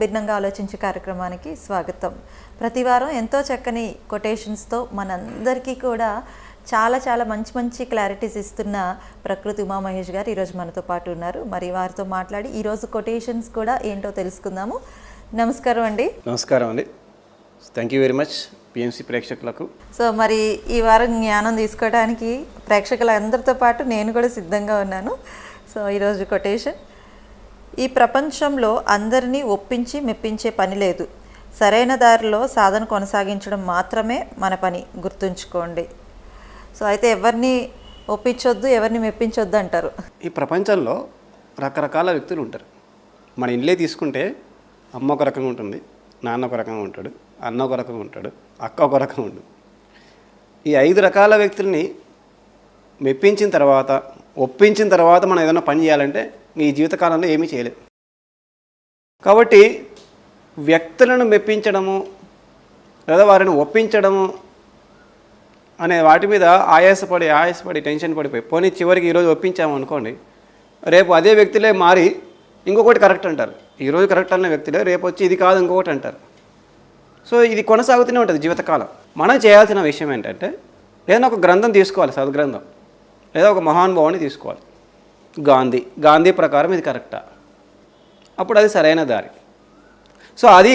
భిన్నంగా ఆలోచించే కార్యక్రమానికి స్వాగతం. ప్రతి వారం ఎంతో చక్కని కొటేషన్స్తో మనందరికీ కూడా చాలా మంచి మంచి క్లారిటీస్ ఇస్తున్న ప్రకృతి ఉమామహేష్ గారు ఈరోజు మనతో పాటు ఉన్నారు. మరి వారితో మాట్లాడి ఈరోజు కొటేషన్స్ కూడా ఏంటో తెలుసుకుందాము. నమస్కారం అండి. నమస్కారం అండి. Thank you very much PMC ప్రేక్షకులకు. సో మరి ఈ వారం జ్ఞానం తీసుకోవడానికి ప్రేక్షకులందరితో పాటు నేను కూడా సిద్ధంగా ఉన్నాను. సో ఈరోజు కొటేషన్: ఈ ప్రపంచంలో అందరినీ ఒప్పించి మెప్పించే పని లేదు, సరైన దారిలో సాధన కొనసాగించడం మాత్రమే మన పని, గుర్తుంచుకోండి. సో అయితే ఎవరిని ఒప్పించొద్దు, ఎవరిని మెప్పించొద్దు అంటారు. ఈ ప్రపంచంలో రకరకాల వ్యక్తులు ఉంటారు. మన ఇల్లే తీసుకుంటే అమ్మ ఒక రకంగా ఉంటుంది, నాన్న ఒక రకంగా ఉంటాడు, అన్న ఒక రకంగా ఉంటాడు, అక్క ఒక రకంగా ఉంటుంది. ఈ 5 రకాల వ్యక్తుల్ని మెప్పించిన తర్వాత, ఒప్పించిన తర్వాత మనం ఏదైనా పని చేయాలంటే ఈ జీవితకాలంలో ఏమీ చేయలేదు. కాబట్టి వ్యక్తులను మెప్పించడము లేదా వారిని ఒప్పించడము అనే వాటి మీద ఆయాసపడి టెన్షన్ పడిపోయి పోనీ చివరికి ఈరోజు ఒప్పించాము అనుకోండి, రేపు అదే వ్యక్తులే మారి ఇంకొకటి కరెక్ట్ అంటారు. ఈరోజు కరెక్ట్ అన్న వ్యక్తులే రేపు వచ్చి ఇది కాదు ఇంకొకటి అంటారు. సో ఇది కొనసాగుతూనే ఉంటుంది జీవితకాలం. మనం చేయాల్సిన విషయం ఏంటంటే ఏదైనా ఒక గ్రంథం తీసుకోవాలి, సద్గ్రంథం, లేదా ఒక మహానుభావుని తీసుకోవాలి. గాంధీ ప్రకారం ఇది కరెక్టా, అప్పుడు అది సరైన దారి. సో అది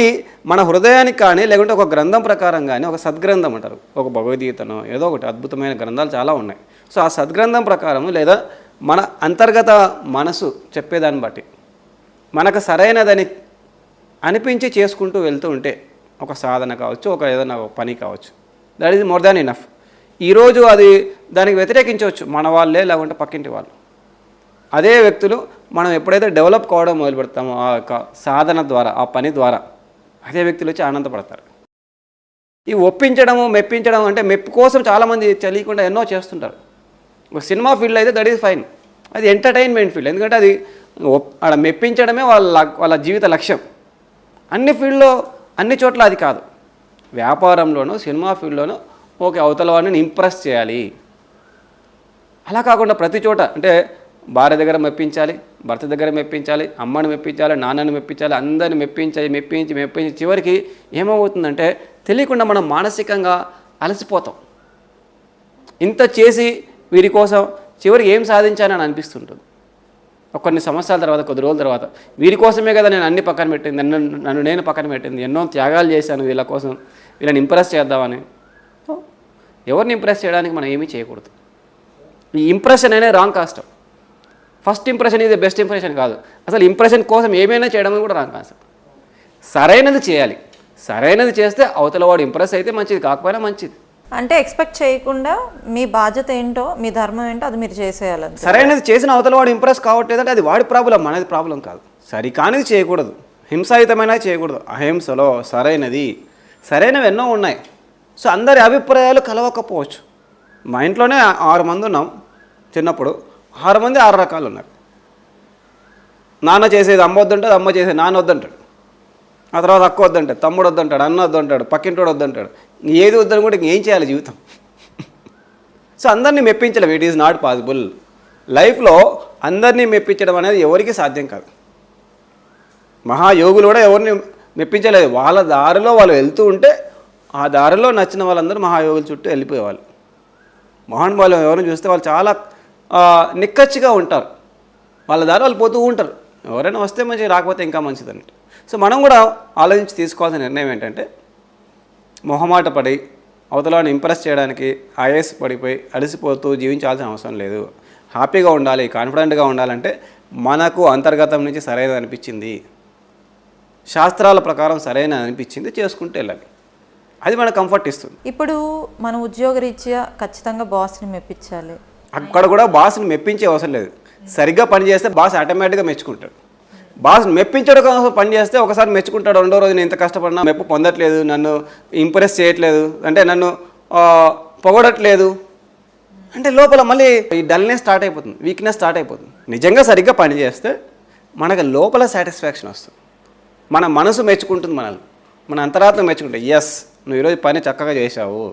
మన హృదయానికి కానీ లేకుంటే ఒక గ్రంథం ప్రకారం కానీ, ఒక సద్గ్రంథం అంటారు, ఒక భగవద్గీతనో ఏదో ఒకటి అద్భుతమైన గ్రంథాలు చాలా ఉన్నాయి. సో ఆ సద్గ్రంథం ప్రకారం లేదా మన అంతర్గత మనసు చెప్పేదాన్ని బట్టి మనకు సరైనదని అనిపించి చేసుకుంటూ వెళ్తూ ఉంటే ఒక సాధన కావచ్చు, ఒక ఏదైనా పని కావచ్చు, that is more than enough. ఈరోజు అది దానికి వ్యతిరేకించవచ్చు మన వాళ్ళే లేకుంటే పక్కింటి వాళ్ళు. అదే వ్యక్తులు మనం ఎప్పుడైతే డెవలప్ కావడం మొదలు పెడతామో ఆ యొక్క సాధన ద్వారా, ఆ పని ద్వారా, అదే వ్యక్తులు వచ్చి ఆనందపడతారు. ఈ ఒప్పించడము మెప్పించడం అంటే మెప్పు కోసం చాలామంది తెలియకుండా ఎన్నో చేస్తుంటారు. ఒక సినిమా ఫీల్డ్ అయితే దట్ ఈజ్ ఫైన్, అది ఎంటర్టైన్మెంట్ ఫీల్డ్, ఎందుకంటే అది అక్కడ మెప్పించడమే వాళ్ళ జీవిత లక్ష్యం. అన్ని ఫీల్డ్లో అన్ని చోట్ల అది కాదు. వ్యాపారంలోనూ సినిమా ఫీల్డ్లోనూ ఓకే అవతల వాడిని ఇంప్రెస్ చేయాలి. అలా కాకుండా ప్రతి చోట అంటే భార్య దగ్గర మెప్పించాలి, భర్త దగ్గర మెప్పించాలి, అమ్మని మెప్పించాలి, నాన్నని మెప్పించాలి, అందరిని మెప్పించి చివరికి ఏమవుతుందంటే తెలియకుండా మనం మానసికంగా అలసిపోతాం. ఇంత చేసి వీరి కోసం చివరికి ఏం సాధించానని అనిపిస్తుంటుంది. కొన్ని సంవత్సరాల తర్వాత, కొద్ది రోజుల తర్వాత వీరి కోసమే కదా నేను అన్ని పక్కన పెట్టింది, నన్ను నేను పక్కన పెట్టింది, ఎన్నో త్యాగాలు చేశాను వీళ్ళ కోసం, వీళ్ళని ఇంప్రెస్ చేద్దామని. ఎవరిని ఇంప్రెస్ చేయడానికి మనం ఏమీ చేయకూడదు. ఈ ఇంప్రెషన్ అనేది రాంగ్ కాన్సెప్ట్. ఫస్ట్ ఇంప్రెషన్ ఇది బెస్ట్ ఇంప్రెషన్ కాదు. అసలు ఇంప్రెషన్ కోసం ఏమైనా చేయడం కూడా రాంగ్ కాన్సెప్ట్. సరైనది చేయాలి. సరైనది చేస్తే అవతల వాడు ఇంప్రెస్ అయితే మంచిది, కాకపోయినా మంచిది. అంటే ఎక్స్పెక్ట్ చేయకుండా మీ బాధ్యత ఏంటో, మీ ధర్మం ఏంటో అది మీరు చేసేయాలి. సరైనది చేసిన అవతల వాడు ఇంప్రెస్ కావట్లేదంటే అది వాడి ప్రాబ్లం, మనది ప్రాబ్లం కాదు. సరికానిది చేయకూడదు, హింసాయుతమైనది చేయకూడదు. అహింసలో సరైనవి ఎన్నో ఉన్నాయి. సో అందరి అభిప్రాయాలు కలవకపోవచ్చు. మా ఇంట్లోనే 6 మంది ఉన్నాం. చిన్నప్పుడు 6 మంది 6 రకాలు ఉన్నారు. నాన్న చేసేది అమ్మ వద్దంటాడు, అమ్మ చేసేది నాన్న వద్దంటాడు, ఆ తర్వాత అక్క వద్దంటాడు, తమ్ముడు వద్దంటాడు, అన్న వద్దంటాడు, పక్కింటోడు వద్దంటాడు. ఏది వద్దని కూడా ఇంకేం చేయాలి జీవితం. సో అందరినీ మెప్పించడం ఇట్ ఈజ్ నాట్ పాసిబుల్. లైఫ్లో అందరినీ మెప్పించడం అనేది ఎవరికి సాధ్యం కాదు. మహాయోగులు కూడా ఎవరిని మెప్పించలేదు. వాళ్ళ దారిలో వాళ్ళు వెళ్తూ ఉంటే ఆ దారిలో నచ్చిన వాళ్ళందరూ మహాయోగుల చుట్టూ వెళ్ళిపోయేవాళ్ళు. మహానుభావులు ఎవరిని చూస్తే వాళ్ళు చాలా నిక్కచ్చిగా ఉంటారు. వాళ్ళ దారి వాళ్ళు పోతూ ఉంటారు. ఎవరైనా వస్తే మంచిది, రాకపోతే ఇంకా మంచిది అన్నట్టు. సో మనం కూడా ఆలోచించి తీసుకోవాల్సిన నిర్ణయం ఏంటంటే మొహమాట పడి అవతలని ఇంప్రెస్ చేయడానికి పడిపోయి అలసిపోతూ జీవించాల్సిన అవసరం లేదు. హ్యాపీగా ఉండాలి, కాన్ఫిడెంట్గా ఉండాలంటే మనకు అంతర్గతం నుంచి సరైనది అనిపించింది, శాస్త్రాల ప్రకారం సరైనది అనిపించింది చేసుకుంటూ వెళ్ళాలి. అది మనకు కంఫర్ట్ ఇస్తుంది. ఇప్పుడు మన ఉద్యోగరీత్యా ఖచ్చితంగా బాస్ని మెప్పించాలి. అక్కడ కూడా బాస్ని మెప్పించే అవసరం లేదు. సరిగ్గా పని చేస్తే బాస్ ఆటోమేటిక్గా మెచ్చుకుంటాడు. బాస్ మెప్పించడం కోసం పని చేస్తే ఒకసారి మెచ్చుకుంటాడు, రెండో రోజు నేను ఇంత కష్టపడినా మెప్పు పొందట్లేదు, నన్ను ఇంప్రెస్ చేయట్లేదు, అంటే నన్ను పొగడట్లేదు అంటే లోపల మళ్ళీ ఈ డల్నెస్ స్టార్ట్ అయిపోతుంది, వీక్నెస్ స్టార్ట్ అయిపోతుంది. నిజంగా సరిగ్గా పని చేస్తే మనకు లోపల సాటిస్ఫాక్షన్ వస్తుంది, మన మనసు మెచ్చుకుంటుంది, మన అంతరాత్మ మెచ్చుకుంటే ఎస్ నువ్వు ఈరోజు పని చక్కగా చేశావు.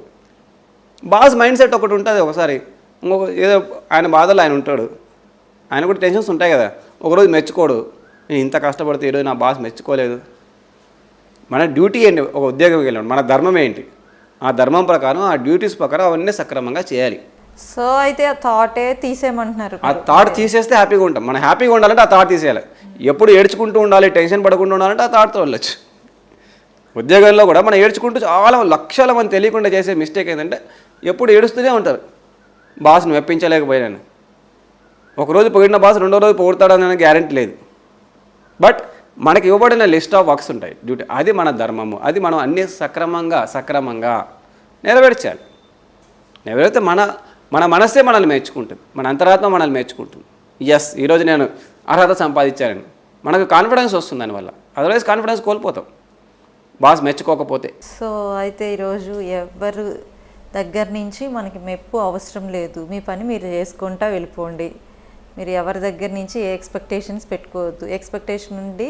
బాస్ మైండ్ సెట్ ఒకటి ఉంటుంది. ఒకసారి ఇంకొక ఏదో ఆయన బాధలు ఆయన ఉంటాడు, ఆయన కూడా టెన్షన్స్ ఉంటాయి కదా. ఒకరోజు మెచ్చుకోడు, నేను ఇంత కష్టపడితే ఈరోజు నా బాస్ మెచ్చుకోలేదు, మన డ్యూటీ ఏంటి, ఒక ఉద్యోగంకి వెళ్ళాం, మన ధర్మం ఏంటి, ఆ ధర్మం ప్రకారం ఆ డ్యూటీస్ ప్రకారం అవన్నీ సక్రమంగా చేయాలి. సో అయితే ఆ థాటే తీసేయమంటున్నారు. ఆ థాట్ తీసేస్తే హ్యాపీగా ఉంటాం. మనం హ్యాపీగా ఉండాలంటే ఆ థాట్ తీసేయాలి. ఎప్పుడు ఏడ్చుకుంటూ ఉండాలి, టెన్షన్ పడకుండా ఉండాలంటే ఆ థాట్తో వెళ్ళచ్చు. ఉద్యోగంలో కూడా మనం ఏడ్చుకుంటూ చాలా లక్షల మంది తెలియకుండా చేసే మిస్టేక్ ఏంటంటే ఎప్పుడు ఏడుస్తూనే ఉంటారు. బాస్ని మెప్పించలేకపోయాను, ఒకరోజు పొగిడిన బాస్ రెండో రోజు పొగుడతాడని గ్యారెంటీ లేదు. బట్ మనకి ఇవ్వబడిన లిస్ట్ ఆఫ్ వర్క్స్ ఉంటాయి, డ్యూటీ, అది మన ధర్మము, అది మనం అన్ని సక్రమంగా నెరవేర్చాలి. నెరవేరితే మన మనస్సే మనల్ని మెచ్చుకుంటుంది, మన అంతరాత్మ మనల్ని మెచ్చుకుంటుంది. ఎస్, ఈరోజు నేను అర్హత సంపాదించాను, మనకు కాన్ఫిడెన్స్ వస్తుంది దానివల్ల. అదర్వైజ్ కాన్ఫిడెన్స్ కోల్పోతాం బాస్ మెచ్చుకోకపోతే. సో అయితే ఈరోజు ఎవరు దగ్గర నుంచి మనకి మెప్పు అవసరం లేదు, మీ పని మీరు చేసుకుంటా వెళ్ళిపోండి. మీరు ఎవరి దగ్గర నుంచి ఏ ఎక్స్పెక్టేషన్స్ పెట్టుకోవద్దు. ఎక్స్పెక్టేషన్ నుండి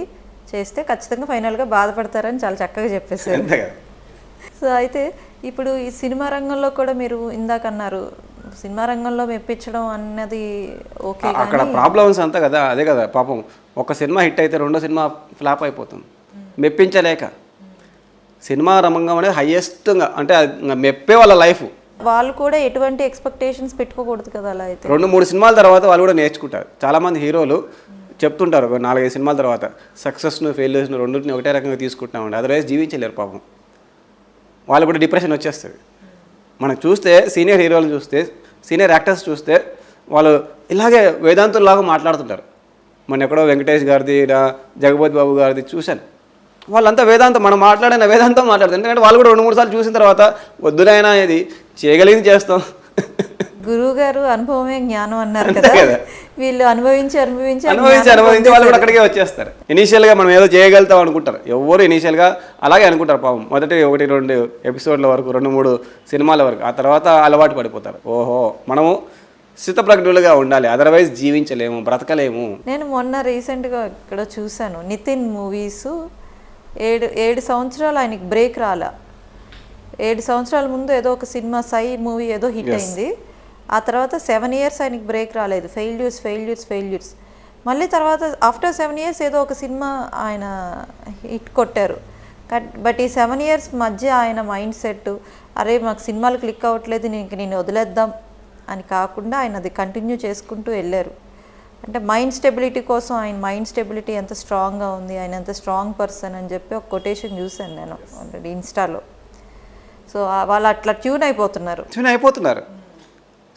చేస్తే ఖచ్చితంగా ఫైనల్గా బాధపడతారని చాలా చక్కగా చెప్పేశారు. సో అయితే ఇప్పుడు ఈ సినిమా రంగంలో కూడా మీరు ఇందాక అన్నారు, సినిమా రంగంలో మెప్పించడం అన్నది ఓకే, అక్కడ ప్రాబ్లమ్స్ అంతా కదా అదే కదా. పాపం ఒక సినిమా హిట్ అయితే రెండో సినిమా ఫ్లాప్ అయిపోతుంది మెప్పించలేక. సినిమా రంగం అనేది హైయెస్ట్గా అంటే మెప్పే వాళ్ళ లైఫ్. వాళ్ళు కూడా ఎటువంటి ఎక్స్పెక్టేషన్స్ పెట్టుకోకూడదు కదా. అలా అయితే 2-3 సినిమాల తర్వాత వాళ్ళు కూడా నేర్చుకుంటారు. చాలామంది హీరోలు చెప్తుంటారు 4-5 సినిమాల తర్వాత సక్సెస్ను ఫెయిల్యూర్స్ను రెండింటిని ఒకటే రకంగా తీసుకుంటామండి, అదర్వైజ్ జీవించలేరు పాపం. వాళ్ళు కూడా డిప్రెషన్ వచ్చేస్తుంది. మనం చూస్తే సీనియర్ హీరోలను చూస్తే, సీనియర్ యాక్టర్స్ చూస్తే వాళ్ళు ఇలాగే వేదాంతుల్లాగా మాట్లాడుతుంటారు. మన ఎక్కడో వెంకటేష్ గారిది, జగపతి బాబు గారిది చూశాను. వాళ్ళంతా వేదాంతం, మనం మాట్లాడిన వేదాంతం మాట్లాడుతారు. ఎందుకంటే వాళ్ళు కూడా 2-3 సార్లు చూసిన తర్వాత వద్దునైనా ఇది చేయగలిగింది చేస్తాం. గురువు గారు అనుభవమే జ్ఞానం అన్నారు కదా, వీళ్ళు అనుభవించి వాళ్ళు కూడా అక్కడికే వచ్చేస్తారు. ఇనీషియల్గా మనం ఏదో చేయగలుగుతాం అనుకుంటారు. ఎవరు ఇనీషియల్గా అలాగే అనుకుంటారు పాపం. మొదటి 1-2 ఎపిసోడ్ల వరకు, 2-3 సినిమాల వరకు, ఆ తర్వాత అలవాటు పడిపోతారు. ఓహో, మనము స్థితప్రజ్ఞులుగా ఉండాలి, అదర్వైజ్ జీవించలేము, బ్రతకలేము. నేను మొన్న రీసెంట్గా ఇక్కడ చూశాను, నితిన్ మూవీస్ 7 సంవత్సరాలు ఆయనకి బ్రేక్ రాలా. 7 సంవత్సరాల ముందు ఏదో ఒక సినిమా సై మూవీ ఏదో హిట్ అయింది. ఆ తర్వాత 7 years ఆయనకి బ్రేక్ రాలేదు. ఫెయిల్యూర్స్. మళ్ళీ తర్వాత ఆఫ్టర్ 7 years ఏదో ఒక సినిమా ఆయన హిట్ కొట్టారు. బట్ ఈ 7 years మధ్య ఆయన మైండ్ సెట్, అరే మాకు సినిమాలు క్లిక్ అవ్వట్లేదు, నేను వదిలేద్దాం అని కాకుండా ఆయన అది కంటిన్యూ చేసుకుంటూ వెళ్ళారు. అంటే మైండ్ స్టెబిలిటీ కోసం, ఆయన మైండ్ స్టెబిలిటీ ఎంత స్ట్రాంగ్గా ఉంది, ఆయన ఎంత స్ట్రాంగ్ పర్సన్ అని చెప్పి ఒక కొటేషన్ చూశాను నేను ఆల్రెడీ ఇన్స్టాలో. సో వాళ్ళు అట్లా ట్యూన్ అయిపోతున్నారు.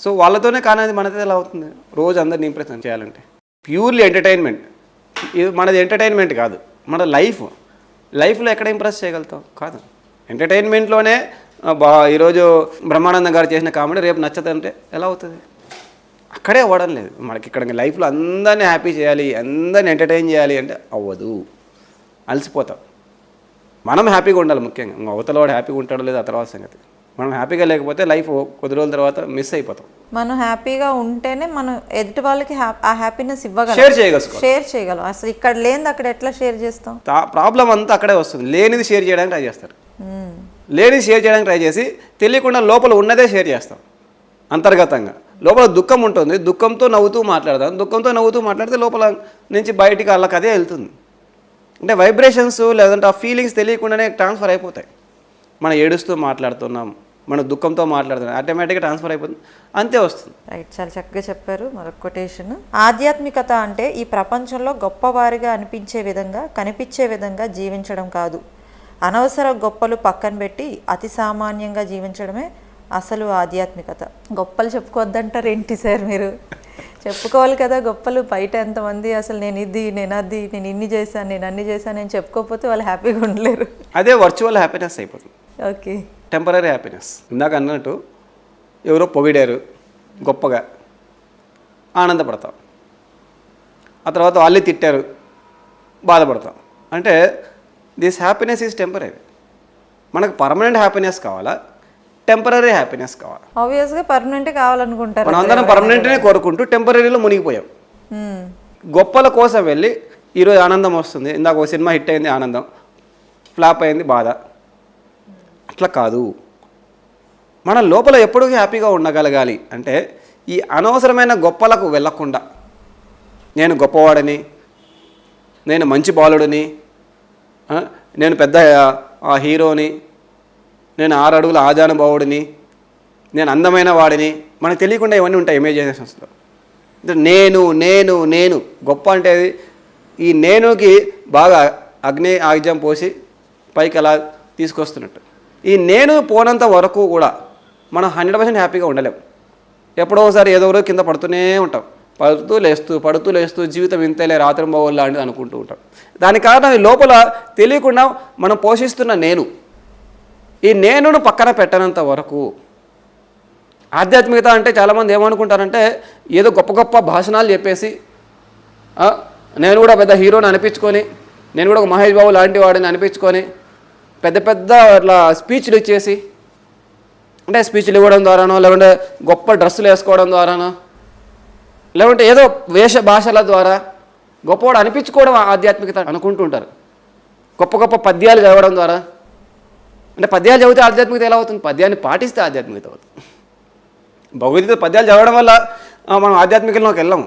సో వాళ్ళతోనే కానది మనది ఎలా అవుతుంది? రోజు అందరిని ఇంప్రెషన్ చేయాలంటే ప్యూర్లీ ఎంటర్టైన్మెంట్. ఇది మనది ఎంటర్టైన్మెంట్ కాదు, మన లైఫ్లో ఎక్కడ ఇంప్రెస్ చేయగలుగుతాం? కాదు. ఎంటర్టైన్మెంట్లోనే ఈరోజు బ్రహ్మానందం గారు చేసిన కామెడీ రేపు నచ్చదంటే ఎలా అవుతుంది? అక్కడే అవ్వడం లేదు. మనకి ఇక్కడ లైఫ్లో అందరినీ హ్యాపీ చేయాలి, అందరిని ఎంటర్టైన్ చేయాలి అంటే అవ్వదు, అలసిపోతాం. మనం హ్యాపీగా ఉండాలి ముఖ్యంగా. అవతల వాడు హ్యాపీగా ఉంటాడో లేదో ఆ తర్వాత సంగతి. మనం హ్యాపీగా లేకపోతే లైఫ్ కొద్ది రోజుల తర్వాత మిస్ అయిపోతాం. మనం హ్యాపీగా ఉంటేనే మనం ఎదుటి వాళ్ళకి ఆ హ్యాపీనెస్ ఇవ్వగలం, షేర్ చేయగలం. అసలు ఇక్కడ లేనిది అక్కడ ఎట్లా షేర్ చేస్తాం? ప్రాబ్లం అంతా అక్కడే వస్తుంది. లేనిది షేర్ చేయడానికి ట్రై చేస్తారు. లేనిది షేర్ చేయడానికి ట్రై చేసి తెలియకుండా లోపల ఉన్నదే షేర్ చేస్తాం. అంతర్గతంగా లోపల దుఃఖం ఉంటుంది, దుఃఖంతో నవ్వుతూ మాట్లాడదాం. దుఃఖంతో నవ్వుతూ మాట్లాడితే లోపల నుంచి బయటికి వాళ్ళకి అదే వెళ్తుంది. అంటే వైబ్రేషన్స్ లేదంటే ఆ ఫీలింగ్స్ తెలియకుండానే ట్రాన్స్ఫర్ అయిపోతాయి. మనం ఏడుస్తూ మాట్లాడుతున్నాం, మన దుఃఖంతో మాట్లాడుతున్నాం, ఆటోమేటిక్గా ట్రాన్స్ఫర్ అయిపోతుంది, అంతే వస్తుంది. రైట్, చాలా చక్కగా చెప్పారు. మరొక కొటేషన్, ఆధ్యాత్మికత అంటే ఈ ప్రపంచంలో గొప్పవారిగా అనిపించే విధంగా, కనిపించే విధంగా జీవించడం కాదు. అనవసర గొప్పలు పక్కన పెట్టి అతి సామాన్యంగా జీవించడమే అసలు ఆధ్యాత్మికత. గొప్పలు చెప్పుకోవద్దంటారు ఏంటి సార్ మీరు? చెప్పుకోవాలి కదా గొప్పలు. బయట ఎంతమంది అసలు నేను ఇది, నేను అది, నేను ఇన్ని చేశాను, నేను అన్ని చేశాను అని చెప్పుకోకపోతే వాళ్ళు హ్యాపీగా ఉండలేరు. అదే వర్చువల్ హ్యాపీనెస్ అయిపోతుంది. Okay, temporary happiness. ఇందాక అన్నట్టు ఎవరో పొగిడారు గొప్పగా, ఆనందపడతాం. ఆ తర్వాత వాళ్ళే తిట్టారు, బాధపడతాం. అంటే దిస్ హ్యాపీనెస్ ఈజ్ టెంపరీ. మనకు పర్మనెంట్ హ్యాపీనెస్ కావాలా, టెంపరీ హ్యాపీనెస్ కావాలి? ఆబ్వియస్గా పర్మనెంట్ కావాలనుకుంటారు. మనం అందరం పర్మనెంట్నే కోరుకుంటూ టెంపరీలో మునిగిపోయాం. గొప్పల కోసం వెళ్ళి ఈరోజు ఆనందం వస్తుంది, ఇందాక ఒక సినిమా హిట్ అయింది ఆనందం, ఫ్లాప్ అయింది బాధ. అట్లా కాదు. మన లోపల ఎప్పుడూ హ్యాపీగా ఉండగలగాలి అంటే ఈ అనవసరమైన గొప్పలకు వెళ్ళకుండా, నేను గొప్పవాడని, నేను మంచి బాలుడిని, నేను పెద్ద హీరోని, నేను 6 అడుగుల ఆజానుభావుడిని, నేను అందమైన వాడిని, మనకు తెలియకుండా ఇవన్నీ ఉంటాయి ఇమేజినేషన్స్లో. నేను నేను నేను గొప్ప అంటే ఈ నేనుకి బాగా ఆజ్యం పోసి పైకి అలా తీసుకొస్తున్నట్టు. ఈ నేను పోనంత వరకు కూడా మనం 100% హ్యాపీగా ఉండలేం. ఎప్పుడో ఒకసారి ఏదో ఒకరో కింద పడుతూనే ఉంటాం, పడుతూ లేస్తూ జీవితం ఇంతేలే రాత్రి బావులు లాంటిది అనుకుంటూ ఉంటాం. దాని కారణం ఈ లోపల తెలియకుండా మనం పోషిస్తున్న ఈ నేనును పక్కన పెట్టనంత వరకు ఆధ్యాత్మికత అంటే చాలామంది ఏమనుకుంటారంటే ఏదో గొప్ప గొప్ప భాషణాలు చెప్పేసి నేను కూడా పెద్ద హీరోని అనిపించుకొని, నేను కూడా ఒక మహేష్ బాబు లాంటి వాడిని అనిపించుకొని పెద్ద పెద్ద అట్లా స్పీచ్లు ఇచ్చేసి, అంటే స్పీచ్లు ఇవ్వడం ద్వారానో, లేకుంటే గొప్ప డ్రెస్సులు వేసుకోవడం ద్వారానో, లేకుంటే ఏదో వేష భాషల ద్వారా గొప్పవాడు అనిపించుకోవడం ఆధ్యాత్మికత అనుకుంటూ ఉంటారు. గొప్ప గొప్ప పద్యాలు చదవడం ద్వారా, అంటే పద్యాలు చదివితే ఆధ్యాత్మికత ఎలా అవుతుంది? పద్యాన్ని పాటిస్తే ఆధ్యాత్మికత అవుతుంది. భగవద్గీత పద్యాలు చదవడం వల్ల మనం ఆధ్యాత్మికలోకి వెళ్ళాము.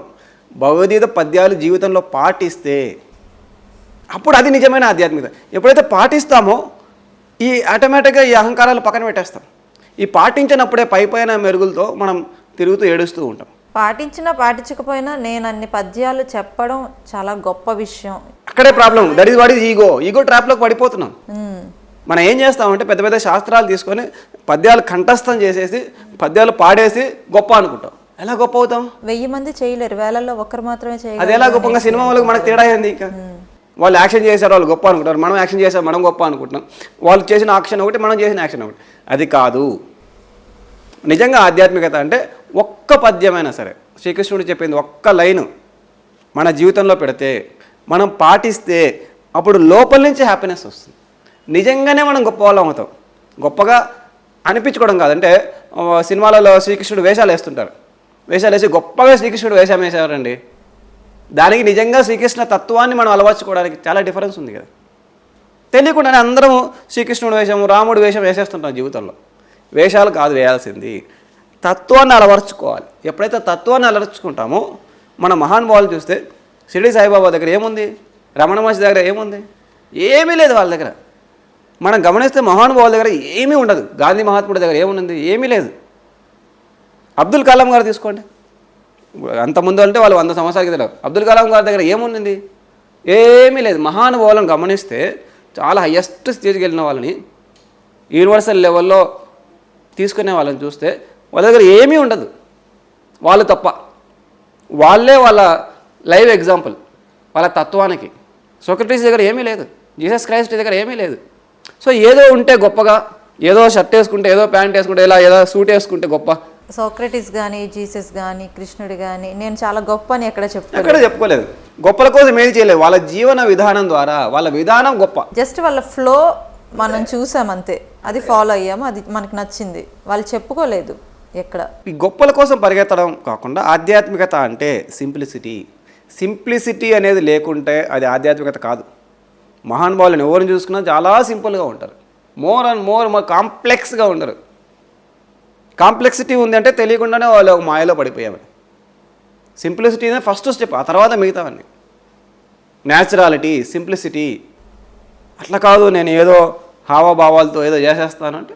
భగవద్గీత పద్యాలు జీవితంలో పాటిస్తే అప్పుడు అది నిజమైన ఆధ్యాత్మికత. ఎప్పుడైతే పాటిస్తామో ఈ ఆటోమేటిక్గా ఈ అహంకారాలు పక్కన పెట్టేస్తాం. ఈ పాటించినప్పుడే పైపైన మెరుగులతో మనం తిరుగుతూ ఏడుస్తూ ఉంటాం. పాటించినా పాటించకపోయినా నేను అన్ని పద్యాలు చెప్పడం చాలా గొప్ప విషయం. అక్కడే problem. That is what is ego ట్రాప్లోకి పడిపోతున్నాం. మనం ఏం చేస్తామంటే పెద్ద పెద్ద శాస్త్రాలు తీసుకొని పద్యాలు కంఠస్థం చేసేసి పద్యాలు పాడేసి గొప్ప అనుకుంటాం. ఎలా గొప్ప అవుతాం? 1000 మంది చేయలేరు, వేలల్లో ఒక్కరు మాత్రమే చేయగలరు. అది ఎలా గొప్పగా? సినిమా వాళ్ళకి మనకు తేడా ఏంది? ఇంకా వాళ్ళు యాక్షన్ చేశారు, వాళ్ళు గొప్ప అనుకుంటారు. మనం యాక్షన్ చేసాం, మనం గొప్ప అనుకుంటున్నాం. వాళ్ళు చేసిన యాక్షన్ ఒకటి, మనం చేసిన యాక్షన్ ఒకటి. అది కాదు నిజంగా ఆధ్యాత్మికత. అంటే ఒక్క పద్యమైనా సరే శ్రీకృష్ణుడు చెప్పింది ఒక్క లైను మన జీవితంలో పెడితే, మనం పాటిస్తే అప్పుడు లోపల నుంచి హ్యాపీనెస్ వస్తుంది. నిజంగానే మనం గొప్ప వాళ్ళం అవుతాం. గొప్పగా అనిపించుకోవడం కాదంటే సినిమాలలో శ్రీకృష్ణుడు వేషాలు వేస్తుంటారు, వేషాలు వేసి గొప్పగా శ్రీకృష్ణుడు వేషం వేసేవారండి. దానికి నిజంగా శ్రీకృష్ణ తత్వాన్ని మనం అలవర్చుకోవడానికి చాలా డిఫరెన్స్ ఉంది కదా. తెలియకుండానే అందరం శ్రీకృష్ణుడు వేషం, రాముడు వేషం వేసేస్తుంటాం జీవితంలో. వేషాలు కాదు వేయాల్సింది, తత్వాన్ని అలవర్చుకోవాలి. ఎప్పుడైతే తత్వాన్ని అలవర్చుకుంటామో మన మహానుభావులు చూస్తే షిరిడి సాయిబాబా దగ్గర ఏముంది, రమణ మహర్షి దగ్గర ఏముంది? ఏమీ లేదు వాళ్ళ దగ్గర. మనం గమనిస్తే మహానుభావుల దగ్గర ఏమీ ఉండదు. గాంధీ మహాత్ముడి దగ్గర ఏముంది? ఏమీ లేదు. అబ్దుల్ కలాం గారు తీసుకోండి, అంతకుముందు అంటే వాళ్ళు 100 సంవత్సరాల క్రితం. అబ్దుల్ కలాం గారి దగ్గర ఏముంది? ఏమీ లేదు. మహానుభావులను గమనిస్తే చాలా హయ్యెస్ట్ స్టేజ్కి వెళ్ళిన వాళ్ళని, యూనివర్సల్ లెవెల్లో తీసుకునే వాళ్ళని చూస్తే వాళ్ళ దగ్గర ఏమీ ఉండదు. వాళ్ళు తప్ప, వాళ్ళే వాళ్ళ లైవ్ ఎగ్జాంపుల్ వాళ్ళ తత్వానికి. సోక్రటీస్ దగ్గర ఏమీ లేదు, జీసస్ క్రైస్ట్ దగ్గర ఏమీ లేదు. సో ఏదో ఉంటే గొప్పగా, ఏదో షర్ట్ వేసుకుంటే, ఏదో ప్యాంట్ వేసుకుంటే, ఏదో సూట్ వేసుకుంటే గొప్ప. సోక్రటీస్ కానీ, జీసస్ కానీ, కృష్ణుడు కానీ నేను చాలా గొప్ప అని ఎక్కడ చెప్పుకోలేదు. గొప్పల కోసం ఏది చేయలేదు. వాళ్ళ జీవన విధానం ద్వారా వాళ్ళ విధానం గొప్ప. జస్ట్ వాళ్ళ ఫ్లో మనం చూసాం అంతే, అది ఫాలో అయ్యాము, అది మనకు నచ్చింది. వాళ్ళు చెప్పుకోలేదు ఎక్కడ. ఈ గొప్పల కోసం పరిగెత్తడం కాకుండా ఆధ్యాత్మికత అంటే సింప్లిసిటీ అనేది లేకుంటే అది ఆధ్యాత్మికత కాదు. మహానుభావులను ఎవరిని చూసుకున్నా చాలా సింపుల్గా ఉంటారు. మోర్ కాంప్లెక్స్గా ఉండరు. కాంప్లెక్సిటీ ఉంది అంటే తెలియకుండానే వాళ్ళు ఒక మాయలో పడిపోయామని. సింప్లిసిటీనే ఫస్ట్ స్టెప్, ఆ తర్వాత మిగతావన్నీ. Naturality, simplicity. అట్లా కాదు నేను ఏదో హావభావాలతో ఏదో చేసేస్తాను అంటే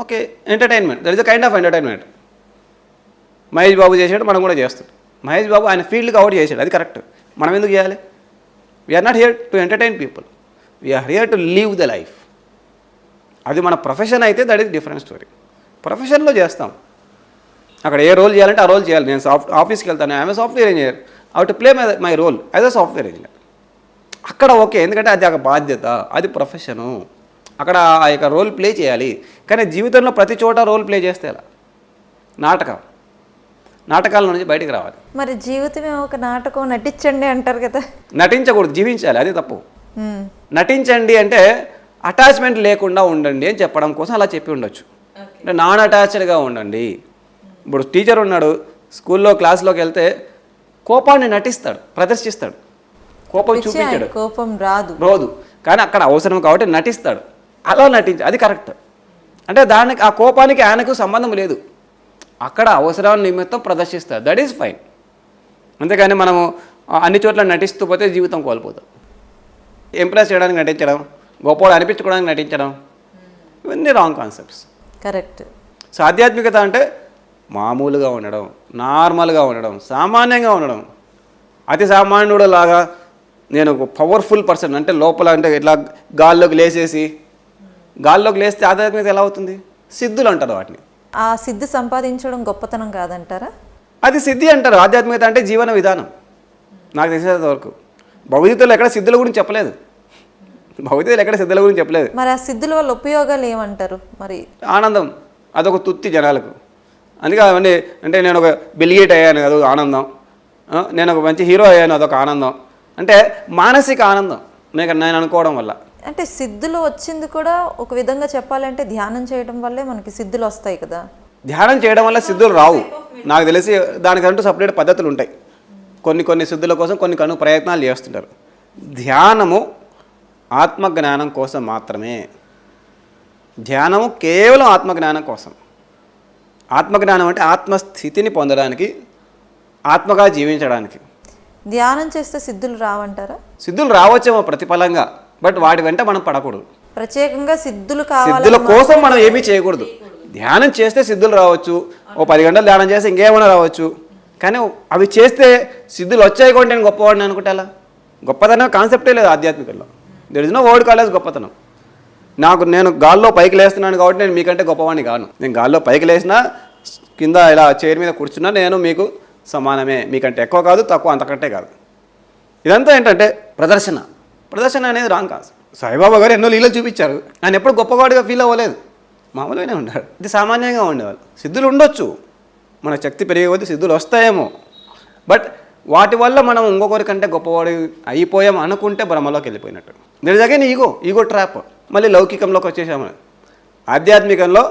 okay, entertainment, that is a kind of entertainment. Mahesh Babu చేసాడు, మనం కూడా చేస్తాం. మహేష్ బాబు ఆయన ఫీల్డ్కి అవుట్ చేశాడు, అది కరెక్ట్. మనం ఎందుకు చేయాలి? We are not here to entertain people, we are here to live the life. అది మన ప్రొఫెషన్ అయితే దట్ ఈస్ డిఫరెంట్ స్టోరీ. ప్రొఫెషన్లో చేస్తాం, అక్కడ ఏ రోల్ చేయాలంటే ఆ రోల్ చేయాలి. నేను ఆఫీస్కి వెళ్తాను, I'm a software engineer, I to play my role as a software engineer. అక్కడ ఓకే, ఎందుకంటే అది ఒక బాధ్యత, అది ప్రొఫెషను, అక్కడ ఆ యొక్క రోల్ ప్లే చేయాలి. కానీ జీవితంలో ప్రతి చోట రోల్ ప్లే చేస్తే ఎలా? నాటకాల నుంచి బయటికి రావాలి. మరి జీవితమే ఒక నాటకం, నటించండి అంటారు కదా. నటించకూడదు, జీవించాలి, అది తప్పు. నటించండి అంటే అటాచ్మెంట్ లేకుండా ఉండండి అని చెప్పడం కోసం అలా చెప్పి ఉండొచ్చు. అంటే నాన్ అటాచ్డ్గా ఉండండి. ఇప్పుడు టీచర్ ఉన్నాడు, స్కూల్లో క్లాస్లోకి వెళ్తే కోపాన్ని నటిస్తాడు, ప్రదర్శిస్తాడు, కోపం చూపించాడు, కోపం రాదు, కానీ అక్కడ అవసరం కాబట్టి నటిస్తాడు. అలా అది కరెక్ట్. అంటే దానికి ఆ కోపానికి ఆయనకు సంబంధం లేదు, అక్కడ అవసరాన్ని నిమిత్తం ప్రదర్శిస్తాడు, దట్ ఈజ్ ఫైన్. అంతేగాని మనము అన్ని చోట్ల నటిస్తూ పోతే జీవితం కోల్పోతాం. ఇంప్రెస్ చేయడానికి నటించడం, గొప్పవాడు అనిపించుకోవడానికి నటించడం, ఇవన్నీ రాంగ్ కాన్సెప్ట్స్. కరెక్ట్. సో ఆధ్యాత్మికత అంటే మామూలుగా ఉండడం, నార్మల్గా ఉండడం, సామాన్యంగా ఉండడం. అతి సామాన్యుడు లాగా నేను ఒక పవర్ఫుల్ పర్సన్ అంటే లోపల అంటే ఇట్లా గాల్లోకి లేస్తే ఆధ్యాత్మికత ఎలా అవుతుంది? సిద్ధులు అంటారు వాటిని. ఆ సిద్ధి సంపాదించడం గొప్పతనం కాదంటారా? అది సిద్ధి అంటారు. ఆధ్యాత్మికత అంటే జీవన విధానం. నాకు తెలిసేంత వరకు భగవద్గీతలో ఎక్కడ సిద్ధుల గురించి చెప్పలేదు. భగవద్గీతలో ఎక్కడ సిద్ధుల గురించి చెప్పలేదు. మరి ఆ సిద్ధుల వల్ల ఉపయోగాలు ఏమంటారు? మరి ఆనందం అదొక తుత్తి జనాలకు. అందుకే అవన్నీ అంటే నేను ఒక బిల్గేట్ అయ్యాను అదొక ఆనందం, నేను ఒక మంచి హీరో అయ్యాను అదొక ఆనందం. అంటే మానసిక ఆనందం నేను అనుకోవడం వల్ల. అంటే సిద్ధులు వచ్చింది కూడా ఒక విధంగా చెప్పాలంటే ధ్యానం చేయడం వల్లే మనకి సిద్ధులు వస్తాయి కదా. ధ్యానం చేయడం వల్ల సిద్ధులు రావు. నాకు తెలిసి దానికంటూ సపరేట్ పద్ధతులు ఉంటాయి. కొన్ని సిద్ధుల కోసం కొన్ని ప్రయత్నాలు చేస్తుంటారు. ధ్యానము ఆత్మజ్ఞానం కోసం మాత్రమే. ధ్యానము కేవలం ఆత్మజ్ఞానం కోసం. ఆత్మజ్ఞానం అంటే ఆత్మస్థితిని పొందడానికి, ఆత్మగా జీవించడానికి. ధ్యానం చేస్తే సిద్ధులు రావంటారా? సిద్ధులు రావచ్చేమో ప్రతిఫలంగా, బట్ వాటి వెంట మనం పడకూడదు. ప్రత్యేకంగా సిద్ధుల కోసం మనం ఏమీ చేయకూడదు. ధ్యానం చేస్తే సిద్ధులు రావచ్చు, ఓ 10 గంటలు ధ్యానం చేస్తే ఇంకేమైనా రావచ్చు. కానీ అవి చేస్తే సిద్ధులు వచ్చాయి కూడా నేను గొప్పవాడిని అనుకుంటే అలా గొప్పతనం కాన్సెప్టే లేదు ఆధ్యాత్మికల్లో. There is no word called గొప్పతనం. నేను గాల్లో పైకి లేస్తున్నాను కాబట్టి నేను మీకంటే గొప్పవాడిని కాను. నేను గాల్లో పైకి లేచినా కింద ఇలా చైర్ మీద కూర్చున్నా నేను మీకు సమానమే. మీకంటే ఎక్కువ కాదు, తక్కువ అంతకంటే కాదు. ఇదంతా ఏంటంటే ప్రదర్శన అనేది రాంగ్ కాదు. సాయిబాబా గారు ఎన్నో లీలలు చూపించారు. ఆయన ఎప్పుడు గొప్పవాడిగా ఫీల్ అవ్వలేదు, మామూలుగానే ఉన్నాడు. ఇది సామాన్యంగా ఉండేవాళ్ళు. సిద్ధులు ఉండొచ్చు, మన శక్తి పెరిగే కొద్దీ సిద్ధులు వస్తాయేమో, బట్ వాటి వల్ల మనం ఇంకొకరికంటే గొప్పవాడు అయిపోయాం అనుకుంటే భ్రమలోకి వెళ్ళిపోయినట్టు. There is again ego trap. మళ్ళీ లౌకికంలోకి వచ్చేసాము. ఆధ్యాత్మికంలో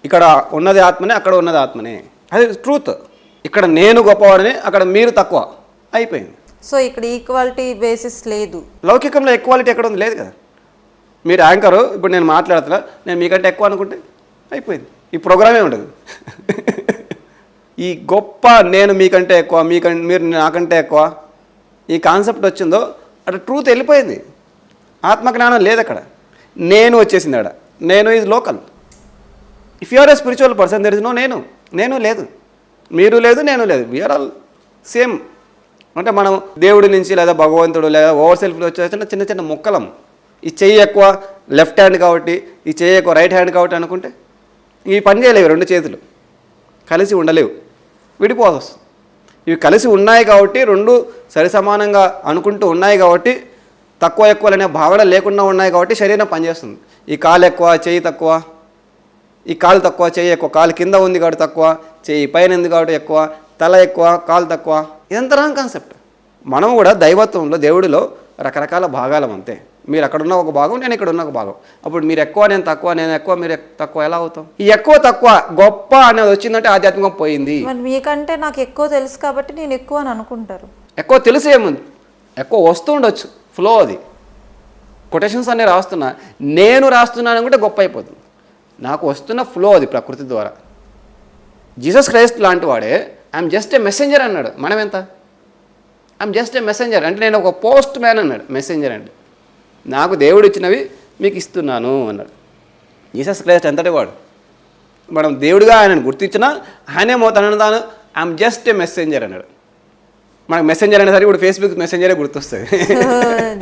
ఇక్కడ ఉన్నది ఆత్మనే, అక్కడ ఉన్నది ఆత్మనే. అది ట్రూత్. ఇక్కడ నేను గొప్పవాడిని, అక్కడ మీరు తక్కువ అయిపోయింది. సో ఇక్కడ ఈక్వాలిటీ బేసిస్ లేదు. లౌకికంలో ఈక్వాలిటీ ఎక్కడ ఉంది? లేదు కదా. మీరు యాంకరు, ఇప్పుడు నేను మాట్లాడుతున్నా, నేను మీకంటే ఎక్కువ అనుకుంటే అయిపోయింది, ఈ ప్రోగ్రామే ఉండదు. ఈ గొప్ప నేను మీకంటే ఎక్కువ, మీరు నాకంటే ఎక్కువ ఈ కాన్సెప్ట్ వచ్చిందో అక్కడ ట్రూత్ వెళ్ళిపోయింది. ఆత్మజ్ఞానం లేదు అక్కడ. నేను వచ్చేసింది అక్కడ. నేను is local. If you are a spiritual person there is no నేను లేదు, మీరు లేదు, నేను లేదు. We are all same. అంటే మనం దేవుడి నుంచి లేదా భగవంతుడు లేదా ఓవర్ సెల్ఫ్లో వచ్చేసిన చిన్న చిన్న ముక్కలం. ఈ చెయ్యి ఎక్కువ లెఫ్ట్ హ్యాండ్ కాబట్టి, ఈ చెయ్యి ఎక్కువ రైట్ హ్యాండ్ కాబట్టి అనుకుంటే ఇవి పని చేయలేవు. 2 చేతులు కలిసి ఉండలేవు, విడిపోవాల్సి వస్తుంది. ఇవి కలిసి ఉన్నాయి కాబట్టి, 2 సరిసమానంగా అనుకుంటూ ఉన్నాయి కాబట్టి, తక్కువ ఎక్కువలనే భావన లేకుండా ఉన్నాయి కాబట్టి శరీరం పనిచేస్తుంది. ఈ కాలు ఎక్కువ, చెయ్యి తక్కువ, ఈ కాలు తక్కువ, చెయ్యి ఎక్కువ. కాలు కింద ఉంది కాబట్టి తక్కువ, చెయ్యి పైన ఉంది కాబట్టి ఎక్కువ, తల ఎక్కువ, కాలు తక్కువ. ఇదంతా రాంగ్ కాన్సెప్ట్. మనం కూడా దైవత్వంలో, దేవుడిలో రకరకాల భాగాలం అంతే. మీరు అక్కడున్న ఒక భాగం, నేను ఇక్కడ ఉన్న ఒక భాగం. అప్పుడు మీరు ఎక్కువ, నేను తక్కువ, నేను ఎక్కువ, మీరు తక్కువ ఎలా అవుతాం? ఈ ఎక్కువ తక్కువ గొప్ప అనేది వచ్చిందంటే ఆధ్యాత్మికం పోయింది. మరి మీకంటే నాకు ఎక్కువ తెలుసు కాబట్టి నేను ఎక్కువ అని అనుకుంటారు. ఎక్కువ తెలుసు ఏముంది, ఎక్కువ వస్తూ ఉండొచ్చు, ఫ్లో. అది కొటేషన్స్ అన్నీ రాస్తున్నా, నేను రాస్తున్నాను అనుకుంటే గొప్ప అయిపోతుంది. నాకు వస్తున్న ఫ్లో అది ప్రకృతి ద్వారా. జీసస్ క్రైస్ట్ లాంటి వాడే ఐఎమ్ జస్ట్ ఏ మెసెంజర్ అన్నాడు. మనం ఎంత? ఐఎమ్ జస్ట్ ఏ మెసెంజర్ అంటే నేను ఒక పోస్ట్ మ్యాన్ అన్నాడు. మెసెంజర్ అంటే నాకు దేవుడు ఇచ్చినవి మీకు ఇస్తున్నాను అన్నాడు. జీసస్ క్రైస్ట్ ఎంతటి వాడు. మనం దేవుడిగా ఆయనను గుర్తించినా ఆయనే తనను తాను ఐఎమ్ జస్ట్ ఏ మెసెంజర్ అన్నాడు. మనకు మెసెంజర్ అనేసరికి ఇప్పుడు ఫేస్బుక్ మెసెంజరే గుర్తొస్తుంది.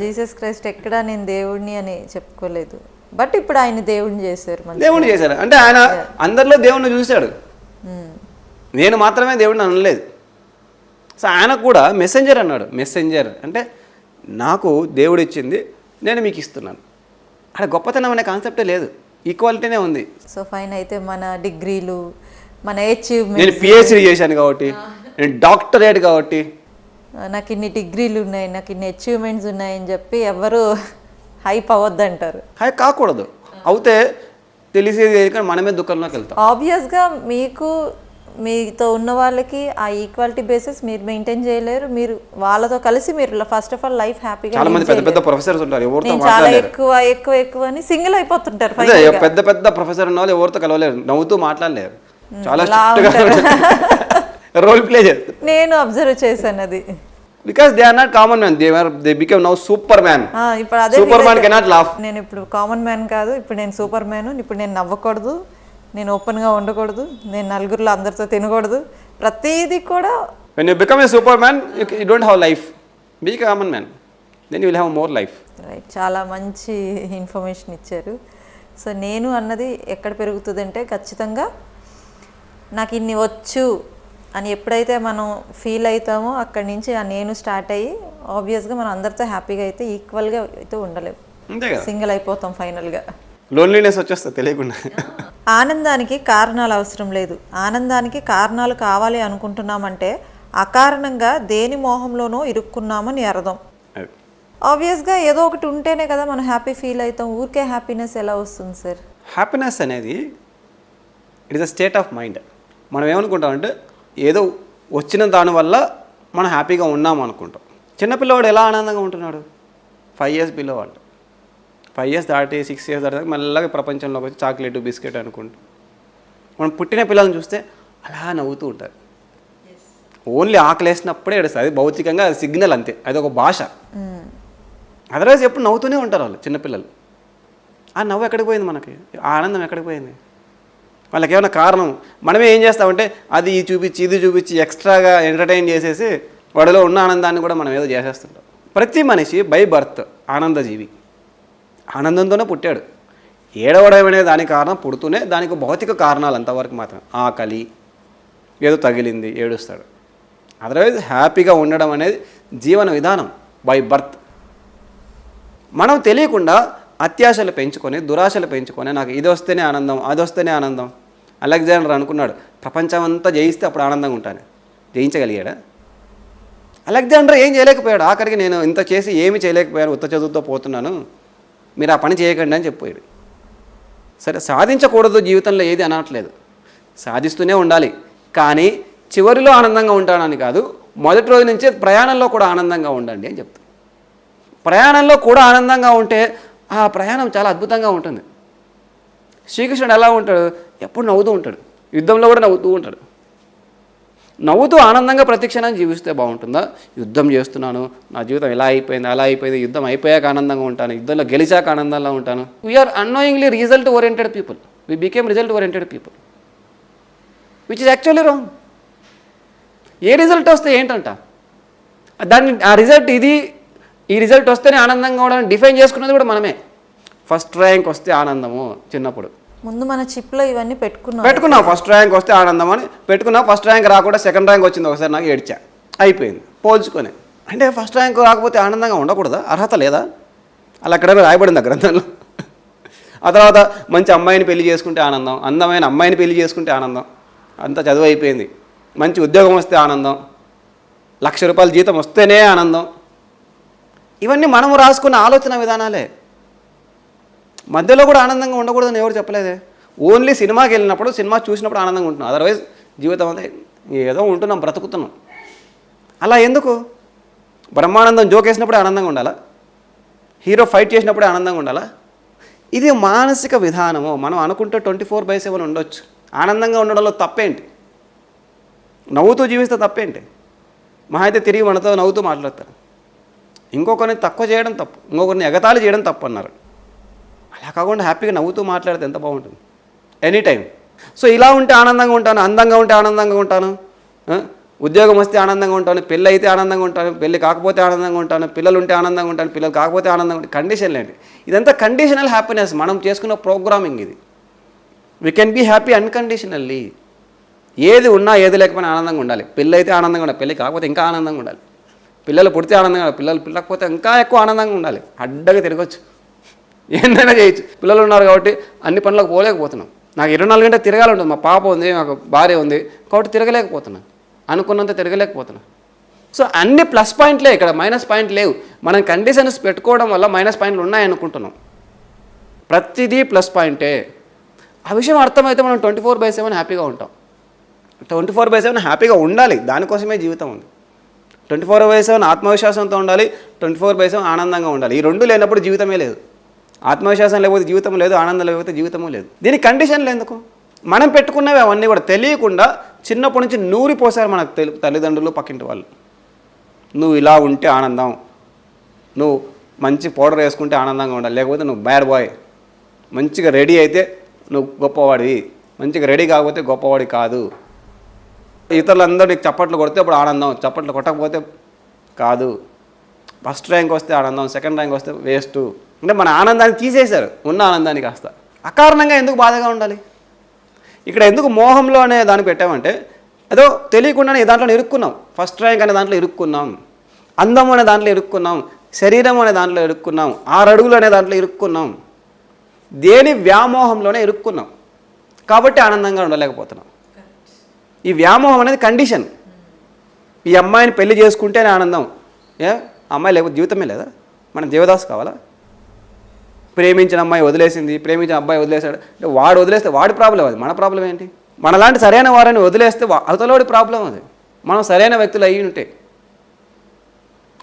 జీసస్ క్రైస్ట్ ఎక్కడ నేను దేవుడిని అని చెప్పుకోలేదు, బట్ ఇప్పుడు ఆయన దేవుడిని చేశారు. దేవుడిని చేశారు అంటే ఆయన అందరిలో దేవుడిని చూశాడు. నేను మాత్రమే దేవుడిని అనలేదు. సో ఆయన కూడా మెసెంజర్ అన్నాడు. మెసెంజర్ అంటే నాకు దేవుడు ఇచ్చింది నేను మీకు ఇస్తున్నాను. అక్కడ గొప్పతనం అనే కాన్సెప్టే లేదు, ఈక్వాలిటీనే ఉంది. So fine. అయితే మన డిగ్రీలు, మన అచీవ్మెంట్, నేను పిహెచ్డీ చేశాను కాబట్టి, నేను డాక్టరేట్ కాబట్టి, నాకు ఇన్ని డిగ్రీలు ఉన్నాయి, నాకు ఇన్ని అచీవ్మెంట్స్ ఉన్నాయని చెప్పి ఎవరు హైప్ అవ్వద్దు అంటారు. హై కాకూడదు. అవుతే తెలిసేది కానీ మనమే దుఃఖంలోకి వెళ్తాం. ఆబ్వియస్గా మీతో ఉన్న వాళ్ళకి ఆ ఈక్వాలిటీ బేసిస్ మీరు మెయింటైన్ చేయలేరు. మీరు వాళ్ళతో కలిసి మీరు ఫస్ట్ ఆఫ్ ఆల్ లైఫ్ హ్యాపీగా, చాలా మంది పెద్ద పెద్ద ప్రొఫెసర్స్ ఉంటారు, ఎవరితో చాలా ఎక్కువ ఎక్కువ ఎక్కువ అని సింగిల్ అయిపోతుంటారు. పెద్ద పెద్ద ప్రొఫెసర్ ఉన్న వాళ్ళు ఎవరితో కలవలేరు, నవ్వుతూ మాట్లాడలేరు, చాలా రోల్ ప్లే చేస్తారు. నేను అబ్జర్వ్ చేశాను అది. Because they are not common man, they become now super man. ఇప్పుడు అదే సూపర్ మ్యాన్ కెనాట్ లాఫ్. నేను ఇప్పుడు కామన్ మ్యాన్ కాదు, ఇప్పుడు నేను సూపర్ మ్యాన్. ఇప్పుడు నేను నవ్వకూడదు, నేను ఓపెన్గా ఉండకూడదు, నేను నలుగురిలో అందరితో తినకూడదు, ప్రతిదీ కూడా. When you become a superman, you don't have life. Be a common man. Then you will have more life. Right, చాలా మంచి ఇన్ఫర్మేషన్ ఇచ్చారు. సో నేను అన్నది ఎక్కడ పెరుగుతుందంటే ఖచ్చితంగా నాకు ఇన్ని వచ్చు అని ఎప్పుడైతే మనం ఫీల్ అవుతామో అక్కడి నుంచి ఆ నేను స్టార్ట్ అయ్యి ఆబ్వియస్గా మనం అందరితో హ్యాపీగా అయితే ఈక్వల్గా అయితే ఉండలేము, అంతే కదా, సింగిల్ అయిపోతాం ఫైనల్గా. లోన్లీనెస్ వచ్చేస్తుంది తెలియకుండా. ఆనందానికి కారణాలు అవసరం లేదు, ఆనందానికి కారణాలు కావాలి అనుకుంటున్నామంటే అకారణంగా దేని మోహంలోనో ఇరుక్కున్నామని అర్థం. ఆబ్వియస్గా ఏదో ఒకటి ఉంటేనే కదా మనం హ్యాపీ ఫీల్ అవుతాం, ఊరికే హ్యాపీనెస్ ఎలా వస్తుంది సార్? హ్యాపీనెస్ అనేది it is a state of mind. మనం ఏమనుకుంటామంటే ఏదో వచ్చిన దానివల్ల మనం హ్యాపీగా ఉన్నాము అనుకుంటాం. చిన్నపిల్లవాడు ఎలా ఆనందంగా ఉంటున్నాడు? 5 years పిల్లవాడు 5 years దాటి 6 years దాటి మెల్లగా ప్రపంచంలోకి వచ్చి చాక్లెట్ బిస్కెట్ అనుకుంటాం. మనం పుట్టిన పిల్లల్ని చూస్తే అలా నవ్వుతూ ఉంటారు. ఓన్లీ ఆకలేసినప్పుడే ఏడుస్తారు, అది భౌతికంగా అది సిగ్నల్ అంతే, అది ఒక భాష. అదర్వైజ్ ఎప్పుడు నవ్వుతూనే ఉంటారు వాళ్ళు చిన్నపిల్లలు. ఆ నవ్వు ఎక్కడికి పోయింది? మనకి ఆ ఆనందం ఎక్కడికి పోయింది? వాళ్ళకి ఏమైనా కారణం. మనమే ఏం చేస్తామంటే అది చూపించి ఇది చూపించి ఎక్స్ట్రాగా ఎంటర్టైన్ చేసేసి వాడిలో ఉన్న ఆనందాన్ని కూడా మనం ఏదో చేసేస్తుంటాం. ప్రతి మనిషి బై బర్త్ ఆనందజీవి, ఆనందంతోనే పుట్టాడు. ఏడవడం అనేది దానికి కారణం, పుడుతూనే దానికి భౌతిక కారణాలు అంతవరకు మాత్రం. ఆకలి, ఏదో తగిలింది ఏడుస్తాడు. అదర్వైజ్ హ్యాపీగా ఉండడం అనేది జీవన విధానం బై బర్త్. మనం తెలియకుండా అత్యాశలు పెంచుకొని దురాశలు పెంచుకొని నాకు ఇది వస్తేనే ఆనందం, అది వస్తేనే ఆనందం. అలెగ్జాండర్ అనుకున్నాడు ప్రపంచం అంతా జయిస్తే అప్పుడు ఆనందంగా ఉంటాను. జయించగలిగాడా? అలెగ్జాండర్ ఏం చేయలేకపోయాడు. ఆఖరికి నేను ఇంత చేసి ఏమి చేయలేకపోయాను, ఉత్త చదువుతో పోతున్నాను, మీరు ఆ పని చేయకండి అని చెప్పాడు. సరే, సాధించకూడదు జీవితంలో ఏది అనట్లేదు, సాధిస్తూనే ఉండాలి. కానీ చివరిలో ఆనందంగా ఉంటానని కాదు, మొదటి రోజు నుంచే ప్రయాణంలో కూడా ఆనందంగా ఉండండి అని చెప్తాను. ప్రయాణంలో కూడా ఆనందంగా ఉంటే ఆ ప్రయాణం చాలా అద్భుతంగా ఉంటుంది. శ్రీకృష్ణుడు ఎలా ఉంటాడు? ఎప్పుడు నవ్వుతూ ఉంటాడు, యుద్ధంలో కూడా నవ్వుతూ ఉంటాడు. నవ్వుతూ ఆనందంగా ప్రతిక్షణం జీవిస్తే బాగుంటుందా? యుద్ధం చేస్తున్నాను, నా జీవితం ఎలా అయిపోయింది అలా అయిపోయింది, యుద్ధం అయిపోయాక ఆనందంగా ఉంటాను, యుద్ధంలో గెలిచాక ఆనందంగా ఉంటాను. We are annoyingly result oriented people. We became result oriented people, which is actually wrong. ఏ రిజల్ట్ వస్తే ఏంటంట దాన్ని, ఆ రిజల్ట్ ఇది, ఈ రిజల్ట్ వస్తేనే ఆనందంగా ఉండడం డిఫైన్ చేసుకున్నది కూడా మనమే. ఫస్ట్ ర్యాంక్ వస్తే ఆనందము, చిన్నప్పుడు ముందు మన చిప్లో ఇవన్నీ పెట్టుకున్నాం. ఫస్ట్ ర్యాంక్ వస్తే ఆనందం అని పెట్టుకున్నాం. ఫస్ట్ ర్యాంక్ రాకుండా సెకండ్ ర్యాంక్ వచ్చింది ఒకసారి, నాకు ఏడ్చా, అయిపోయింది పోల్చుకొని. అంటే ఫస్ట్ ర్యాంక్ రాకపోతే ఆనందంగా ఉండకూడదా? అర్హత లేదా? అలా ఎక్కడైనా రాయబడింది ఆ గ్రంథంలో? ఆ తర్వాత మంచి అమ్మాయిని పెళ్లి చేసుకుంటే ఆనందం, అందమైన అమ్మాయిని పెళ్లి చేసుకుంటే ఆనందం, అంతా చదువు అయిపోయింది. మంచి ఉద్యోగం వస్తే ఆనందం, 1,00,000 రూపాయల జీతం వస్తేనే ఆనందం. ఇవన్నీ మనము రాసుకున్న ఆలోచన విధానాలే. మధ్యలో కూడా ఆనందంగా ఉండకూడదని ఎవరు చెప్పలేదే. ఓన్లీ సినిమాకి వెళ్ళినప్పుడు, సినిమా చూసినప్పుడు ఆనందంగా ఉంటున్నాం, అదర్వైజ్ జీవితం అంతా ఏదో ఉంటున్నాం, బ్రతుకుతున్నాం. అలా ఎందుకు? బ్రహ్మానందం జోక్ వేసినప్పుడే ఆనందంగా ఉండాలా? హీరో ఫైట్ చేసినప్పుడే ఆనందంగా ఉండాలా? ఇది మానసిక విధానము. మనం అనుకుంటే 24/7 ఉండొచ్చు. ఆనందంగా ఉండడంలో తప్పేంటి? నవ్వుతూ జీవిస్తే తప్పేంటి? మహా అయితే తిరిగి మనతో నవ్వుతూ మాట్లాడతారు. ఇంకొకరిని తక్కువ చేయడం తప్పు, ఇంకొకరిని ఎగతాళి చేయడం తప్పు అన్నారు. అలా కాకుండా హ్యాపీగా నవ్వుతూ మాట్లాడితే ఎంత బాగుంటుంది ఎనీ టైం. సో ఇలా ఉంటే ఆనందంగా ఉంటాను, అందంగా ఉంటే ఆనందంగా ఉంటాను, ఉద్యోగం వస్తే ఆనందంగా ఉంటాను, పెళ్ళి అయితే ఆనందంగా ఉంటాను, పెళ్ళి కాకపోతే ఆనందంగా ఉంటాను, పిల్లలు ఉంటే ఆనందంగా ఉంటాను, పిల్లలు కాకపోతే ఆనందంగా ఉంటాను. కండిషన్లు ఏంటి? ఇదంతా కండిషనల్ హ్యాపీనెస్, మనం చేసుకున్న ప్రోగ్రామింగ్ ఇది. We can be happy unconditionally. ఏది ఉన్నా ఏది లేకపోయినా ఆనందంగా ఉండాలి. పెళ్ళి అయితే ఆనందంగా ఉండాలి, పెళ్ళి కాకపోతే ఇంకా ఆనందంగా ఉండాలి. పిల్లలు పుడితే ఆనందంగా ఉండాలి, పిల్లలు పిల్లకపోతే ఇంకా ఎక్కువ ఆనందంగా ఉండాలి. అడ్డగా తిరగచ్చు, ఏంటైనా చేయొచ్చు. పిల్లలు ఉన్నారు కాబట్టి అన్ని పనులకు పోలేకపోతున్నాం. నాకు 24 గంటలు తిరగాలి ఉంటుంది. మా పాప ఉంది, మాకు భార్య ఉంది, కాబట్టి తిరగలేకపోతున్నాను, అనుకున్నంత తిరగలేకపోతున్నాను. సో అన్ని ప్లస్ పాయింట్లే, ఇక్కడ మైనస్ పాయింట్ లేవు. మనం కండిషన్స్ పెట్టుకోవడం వల్ల మైనస్ పాయింట్లు ఉన్నాయనుకుంటున్నాం. ప్రతిదీ ప్లస్ పాయింటే. ఆ విషయం అర్థమైతే మనం 24/7 హ్యాపీగా ఉంటాం. 24/7 హ్యాపీగా ఉండాలి, దానికోసమే జీవితం ఉంది. 24/7 ఆత్మవిశ్వాసంతో ఉండాలి, 24/7 ఆనందంగా ఉండాలి. ఈ రెండు లేనప్పుడు జీవితమే లేదు. ఆత్మవిశ్వాసం లేకపోతే జీవితం లేదు, ఆనందం లేకపోతే జీవితము లేదు. దీనికి కండిషన్లు ఎందుకు? మనం పెట్టుకున్నవి అవన్నీ కూడా తెలియకుండా చిన్నప్పటి నుంచి నూరిపోసారు మన తల్లిదండ్రులు, పక్కింటి వాళ్ళు. నువ్వు ఇలా ఉంటే ఆనందం, నువ్వు మంచి పౌడర్ వేసుకుంటే ఆనందంగా ఉండాలి, లేకపోతే నువ్వు బ్యాడ్ బాయ్. మంచిగా రెడీ అయితే నువ్వు గొప్పవాడివి, మంచిగా రెడీ కాకపోతే గొప్పవాడి కాదు. ఇతరులందరూ నీకు చప్పట్లు కొడితే అప్పుడు ఆనందం, చప్పట్లు కొట్టకపోతే కాదు. ఫస్ట్ ర్యాంక్ వస్తే ఆనందం, సెకండ్ ర్యాంక్ వస్తే వేస్ట్. అంటే మన ఆనందాన్ని తీసేశారు, ఉన్న ఆనందాన్ని కాస్త. అకారణంగా ఎందుకు బాధగా ఉండాలి? ఇక్కడ ఎందుకు మోహంలో అనే దాన్ని పెట్టామంటే ఏదో తెలియకుండానే దాంట్లో ఇరుక్కున్నాం. ఫస్ట్ ర్యాంక్ అనే దాంట్లో ఇరుక్కున్నాం, అందం అనే దాంట్లో ఇరుక్కున్నాం, శరీరం అనే దాంట్లో ఇరుక్కున్నాం, 6 అడుగులు అనే దాంట్లో ఇరుక్కున్నాం. దేని వ్యామోహంలోనే ఇరుక్కున్నాం కాబట్టి ఆనందంగా ఉండలేకపోతున్నాం. ఈ వ్యామోహం అనేది కండిషన్. ఈ అమ్మాయిని పెళ్లి చేసుకుంటేనే ఆనందం. అమ్మాయి లేకపోతే జీవితమే లేదా? మనం దేవదాసు కావాలా? ప్రేమించిన అమ్మాయి వదిలేసింది, ప్రేమించిన అబ్బాయి వదిలేశాడు అంటే వాడు వదిలేస్తే వాడి ప్రాబ్లం, అది మన ప్రాబ్లం ఏంటి? మనలాంటి సరైన వారిని వదిలేస్తే అవతలోడి ప్రాబ్లం అది. మనం సరైన వ్యక్తులు అయ్యి ఉంటే.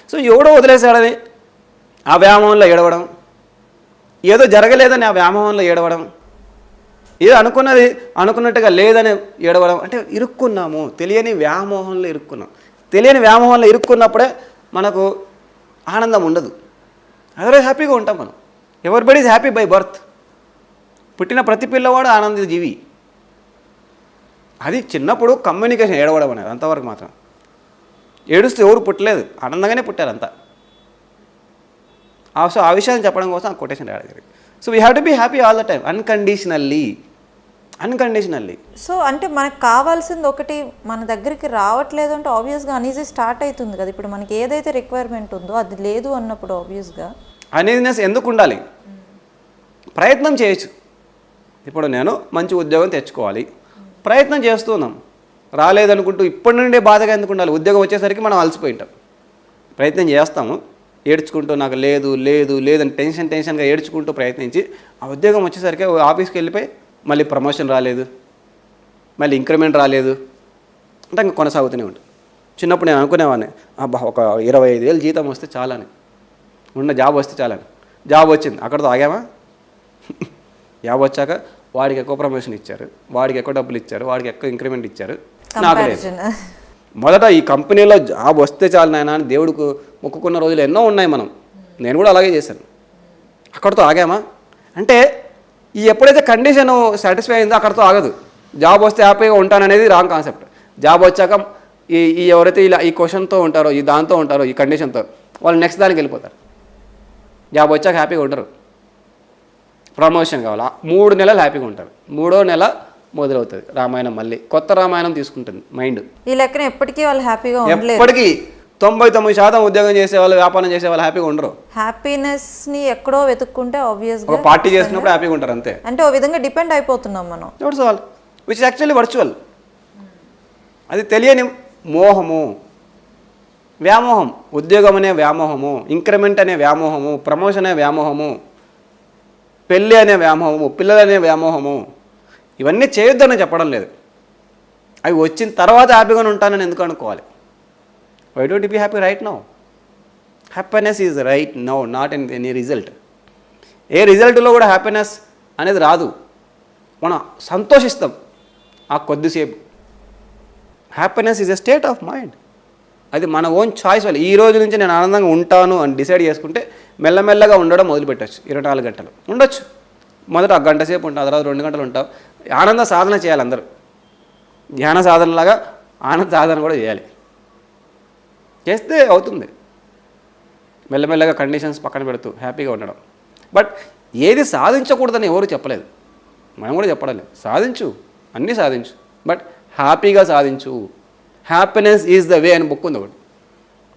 సో ఎవడో వదిలేశాడని ఆ వ్యామోహంలో ఏడవడం, ఏదో జరగలేదని ఆ వ్యామోహంలో ఏడవడం, ఏదో అనుకున్నది అనుకున్నట్టుగా లేదని ఏడవడం, అంటే ఇరుక్కున్నాము, తెలియని వ్యామోహంలో ఇరుక్కున్నాం. తెలియని వ్యామోహంలో ఇరుక్కున్నప్పుడే మనకు ఆనందం ఉండదు. అదర్వైజ్ హ్యాపీగా ఉంటాం మనం. Everybody is happy by birth. పుట్టిన ప్రతి పిల్లవాడు ఆనంద జీవి. అది చిన్నప్పుడు కమ్యూనికేషన్ ఏడవడం అనేది అంతవరకు మాత్రం. ఏడుస్తూ ఎవరు పుట్టలేదు, ఆనందంగానే పుట్టారు అంతా. సో ఆ విషయాన్ని చెప్పడం కోసం ఆ కొటేషన్ రాయడం. So we have to be happy all the time, unconditionally. So అంటే మనకు కావాల్సింది ఒకటి మన దగ్గరికి రావట్లేదు అంటే ఆబ్వియస్గా అనీజీ స్టార్ట్ అవుతుంది కదా. ఇప్పుడు మనకి ఏదైతే రిక్వైర్మెంట్ ఉందో అది లేదు అన్నప్పుడు ఆబ్వియస్గా అనీజినెస్ ఎందుకు ఉండాలి? ప్రయత్నం చేయొచ్చు. ఇప్పుడు నేను మంచి ఉద్యోగం తెచ్చుకోవాలి, ప్రయత్నం చేస్తున్నాం, రాలేదనుకుంటూ ఇప్పటి నుండే బాధగా ఎందుకు ఉండాలి? ఉద్యోగం వచ్చేసరికి మనం అలసిపోయి ఉంటాం. ప్రయత్నం చేస్తాము, ఏడ్చుకుంటూ నాకు లేదు లేదు లేదని టెన్షన్గా ఏడ్చుకుంటూ ప్రయత్నించి ఆ ఉద్యోగం వచ్చేసరికి ఆఫీస్కి వెళ్ళిపోయి మళ్ళీ ప్రమోషన్ రాలేదు, మళ్ళీ ఇంక్రిమెంట్ రాలేదు అంటే ఇంకా కొనసాగుతూనే ఉంటుంది. చిన్నప్పుడు నేను అనుకునేవాడిని, అబ్బా ఒక 25,000 జీతం వస్తే చాలని, ఉన్న జాబ్ వస్తే చాలని. జాబ్ వచ్చింది, అక్కడితో ఆగామా? జాబ్ వచ్చాక వాడికి ఎక్కువ ప్రమోషన్ ఇచ్చారు, వాడికి ఎక్కువ డబ్బులు ఇచ్చారు, వాడికి ఎక్కువ ఇంక్రిమెంట్ ఇచ్చారు, నాకు లేదు. మొదట ఈ కంపెనీలో జాబ్ వస్తే చాలు నాయన అని దేవుడికి మొక్కుకున్న రోజులు ఎన్నో ఉన్నాయి. నేను కూడా అలాగే చేశాను. అక్కడితో ఆగామా? అంటే ఈ ఎప్పుడైతే కండిషన్ సాటిస్ఫై అయిందో అక్కడితో ఆగదు. జాబ్ వస్తే హ్యాపీగా ఉంటాననేది రాంగ్ కాన్సెప్ట్. జాబ్ వచ్చాక ఈ ఎవరైతే ఇలా ఈ క్వశ్చన్తో ఉంటారో, ఈ దాంతో ఉంటారో, ఈ కండిషన్తో, వాళ్ళు నెక్స్ట్ దానికి వెళ్ళిపోతారు. జాబ్ వచ్చాక హ్యాపీగా ఉంటారు. ప్రమోషన్ కావాలా, 3 నెలలు హ్యాపీగా ఉంటారు. 3వ నెల మొదలవుతుంది రామాయణం, మళ్ళీ కొత్త రామాయణం తీసుకుంటుంది మైండ్. ఈ లెక్కన ఎప్పటికీ వాళ్ళు హ్యాపీగా ఉండలేరు. ఎప్పటికీ 99% ఉద్యోగం చేసేవాళ్ళు, వ్యాపారం చేసేవాళ్ళు హ్యాపీగా ఉండరు. హ్యాపీనెస్ని ఎక్కడో వెతుక్కుంటే ఆబ్వియస్గా ఒక పార్టీ చేసినప్పుడు హ్యాపీగా ఉంటారు అంతే. అంటే ఓ విధంగా డిపెండ్ అయిపోతున్నాం మనం. That's all, which is actually virtual. అది తెలియని మోహము, వ్యామోహం. ఉద్యోగం అనే వ్యామోహము, ఇంక్రిమెంట్ అనే వ్యామోహము, ప్రమోషన్ అనే వ్యామోహము, పెళ్ళి అనే వ్యామోహము, పిల్లలు అనే వ్యామోహము. ఇవన్నీ చేయొద్దని చెప్పడం లేదు. అవి వచ్చిన తర్వాత హ్యాపీగానే ఉంటానని ఎందుకు అనుకోవాలి? Why don't be happy right now? Happiness is right now, not in any result. ఏ రిజల్ట్లో కూడా హ్యాపీనెస్ అనేది రాదు. మనం సంతోషిస్తాం ఆ కొద్దిసేపు. Happiness is a state of mind. అది మన ఓన్ చాయిస్ వల్ల. ఈ రోజు నుంచి నేను ఆనందంగా ఉంటాను అని డిసైడ్ చేసుకుంటే మెల్లమెల్లగా ఉండడం మొదలుపెట్టచ్చు. 24 గంటలు ఉండొచ్చు. మొదట 1 గంట సేపు ఉంటాం, తర్వాత 2 గంటలు ఉంటాం. ఆనంద సాధన చేయాలి అందరూ. ధ్యాన సాధనలాగా ఆనంద సాధన కూడా చేయాలి. చేస్తే అవుతుంది. మెల్లమెల్లగా కండిషన్స్ పక్కన పెడుతూ హ్యాపీగా ఉండడం. బట్ ఏది సాధించకూడదని ఎవరు చెప్పలేదు, మనం కూడా చెప్పడం లేదు. సాధించు, అన్నీ సాధించు, బట్ హ్యాపీగా సాధించు. హ్యాపీనెస్ ఈజ్ ద వే అని బుక్ ఉంది ఒకటి,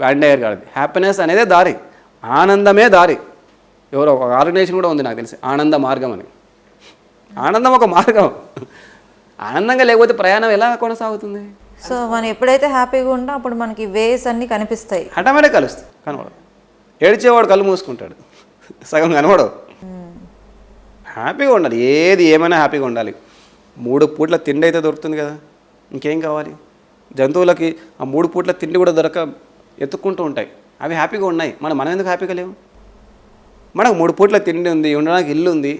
వాండయ్యర్ గారిది. హ్యాపీనెస్ అనేదే దారి, ఆనందమే దారి. ఎవరో ఒక ఆర్గనైజేషన్ కూడా ఉంది నాకు తెలిసి, ఆనంద మార్గం అని. ఆనందం ఒక మార్గం. ఆనందంగా లేకపోతే ప్రయాణం ఎలా కొనసాగుతుంది? సో మనం ఎప్పుడైతే హ్యాపీగా ఉంటాం అప్పుడు మనకి వేస్ అన్నీ కనిపిస్తాయి, ఆటోమేటిక్ కలుస్తాయి. కనబడదు. ఏడ్చేవాడు కళ్ళు మూసుకుంటాడు, సగం కనబడవు. హ్యాపీగా ఉండాలి, ఏది ఏమైనా హ్యాపీగా ఉండాలి. 3 పూట్ల తిండి అయితే దొరుకుతుంది కదా, ఇంకేం కావాలి? జంతువులకి ఆ 3 పూట్ల తిండి కూడా దొరక ఎత్తుక్కుంటూ ఉంటాయి, అవి హ్యాపీగా ఉన్నాయి. మనం ఎందుకు హ్యాపీగా లేవు? మనకు 3 పూట్ల తిండి ఉంది, ఉండడానికి ఇల్లు ఉంది,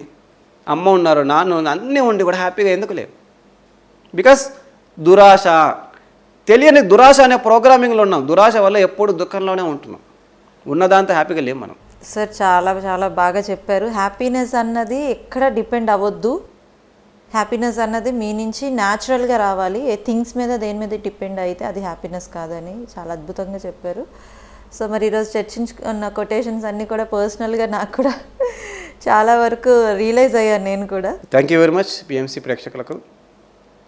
అమ్మ ఉన్నారు, నాన్న ఉన్నారు, అన్నీ ఉండి కూడా హ్యాపీగా ఎందుకు లేవు? బికాస్ దురాశ, తెలియని దురాశ అనే ప్రోగ్రామింగ్లో ఉన్నాం. దురాశ వల్ల ఎప్పుడు దుఃఖంలోనే ఉంటున్నాం. ఉన్నదాంతో హ్యాపీగా లేం మనం. సార్ చాలా చాలా బాగా చెప్పారు. హ్యాపీనెస్ అన్నది ఎక్కడ డిపెండ్ అవ్వద్దు. హ్యాపీనెస్ అన్నది మీ నుంచి న్యాచురల్గా రావాలి. ఏ థింగ్స్ మీద దేని మీద డిపెండ్ అయితే అది హ్యాపీనెస్ కాదని చాలా అద్భుతంగా చెప్పారు. సో మరి ఈరోజు చర్చించుకున్న కొటేషన్స్ అన్నీ కూడా పర్సనల్గా నాకు కూడా చాలా వరకు రియలైజ్ అయ్యాను నేను కూడా. Thank you very much PMC ప్రేక్షకులకు,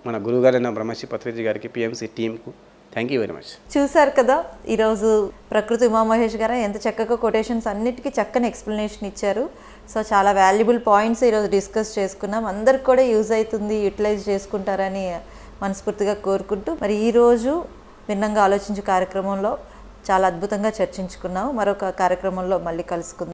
మన గురువుగారైన బ్రహ్మశ్రీ పత్రిజీ గారికి, పిఎంసి టీంకు థ్యాంక్ యూ వెరీ మచ్. చూశారు కదా ఈరోజు ప్రకృతి ఉమామహేష్ గారు ఎంత చక్కగా కొటేషన్స్ అన్నిటికీ చక్కని ఎక్స్ప్లెనేషన్ ఇచ్చారు. సో చాలా వాల్యుబుల్ పాయింట్స్ ఈరోజు డిస్కస్ చేసుకున్నాం. అందరికి కూడా యూజ్ అవుతుంది, యూటిలైజ్ చేసుకుంటారని మనస్ఫూర్తిగా కోరుకుంటూ మరి ఈరోజు భిన్నంగా ఆలోచించే కార్యక్రమంలో చాలా అద్భుతంగా చర్చించుకున్నాం. మరొక కార్యక్రమంలో మళ్ళీ కలుసుకుందాం.